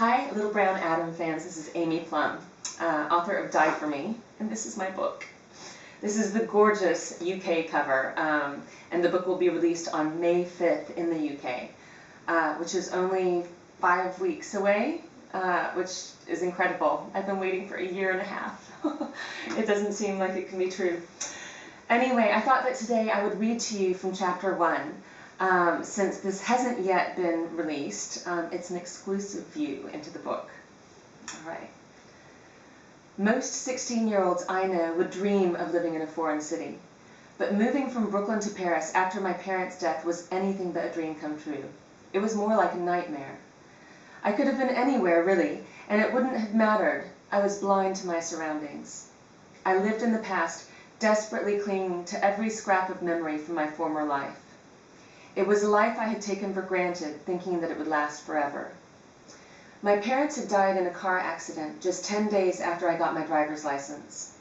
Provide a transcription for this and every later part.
Hi, Little Brown Atom fans. This is Amy Plum, author of Die For Me, and this is my book. This is the gorgeous UK cover, and the book will be released on May 5th in the UK, which is only 5 weeks away, which is incredible. I've been waiting for a year and a half. It doesn't seem like it can be true. Anyway, I thought that today I would read to you from chapter 1. Since this hasn't yet been released, it's an exclusive view into the book. All right. Most 16-year-olds I know would dream of living in a foreign city, but moving from Brooklyn to Paris after my parents' death was anything but a dream come true. It was more like a nightmare. I could have been anywhere, really, and it wouldn't have mattered. I was blind to my surroundings. I lived in the past, desperately clinging to every scrap of memory from my former life. It was a life I had taken for granted, thinking that it would last forever. My parents had died in a car accident just 10 days after I got my driver's license.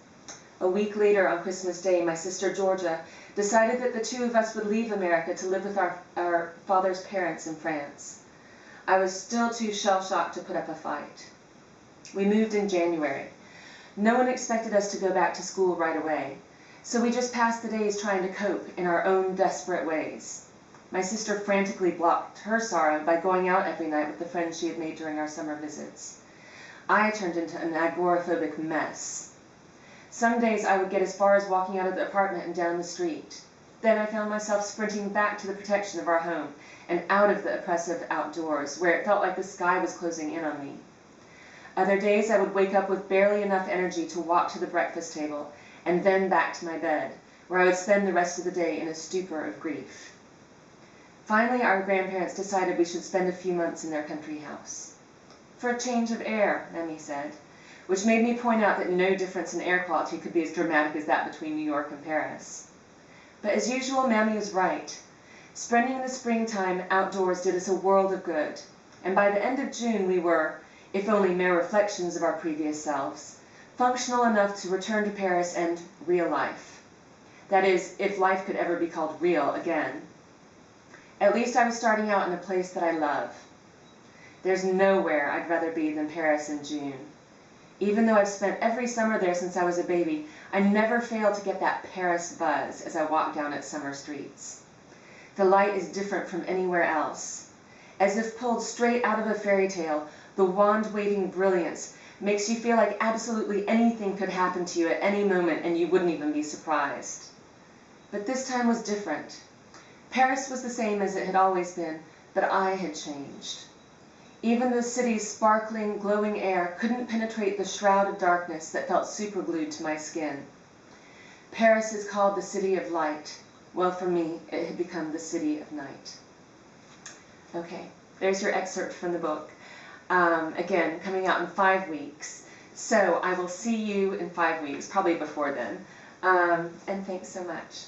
A week later, on Christmas Day, my sister Georgia decided that the two of us would leave America to live with our father's parents in France. I was still too shell-shocked to put up a fight. We moved in January. No one expected us to go back to school right away, so we just passed the days trying to cope in our own desperate ways. My sister frantically blocked her sorrow by going out every night with the friends she had made during our summer visits. I turned into an agoraphobic mess. Some days I would get as far as walking out of the apartment and down the street. Then I found myself sprinting back to the protection of our home and out of the oppressive outdoors, where it felt like the sky was closing in on me. Other days I would wake up with barely enough energy to walk to the breakfast table and then back to my bed, where I would spend the rest of the day in a stupor of grief. Finally, our grandparents decided we should spend a few months in their country house. For a change of air, Mammy said, which made me point out that no difference in air quality could be as dramatic as that between New York and Paris. But as usual, Mammy was right. Spending the springtime outdoors did us a world of good, and by the end of June we were, if only mere reflections of our previous selves, functional enough to return to Paris and real life. That is, if life could ever be called real again. At least I was starting out in a place that I love. There's nowhere I'd rather be than Paris in June. Even though I've spent every summer there since I was a baby, I never fail to get that Paris buzz as I walk down its summer streets. The light is different from anywhere else. As if pulled straight out of a fairy tale, the wand-waving brilliance makes you feel like absolutely anything could happen to you at any moment and you wouldn't even be surprised. But this time was different. Paris was the same as it had always been, but I had changed. Even the city's sparkling, glowing air couldn't penetrate the shroud of darkness that felt superglued to my skin. Paris is called the city of light. Well, for me, it had become the city of night. Okay, there's your excerpt from the book. Again, coming out in 5 weeks. So I will see you in 5 weeks, probably before then. And thanks so much.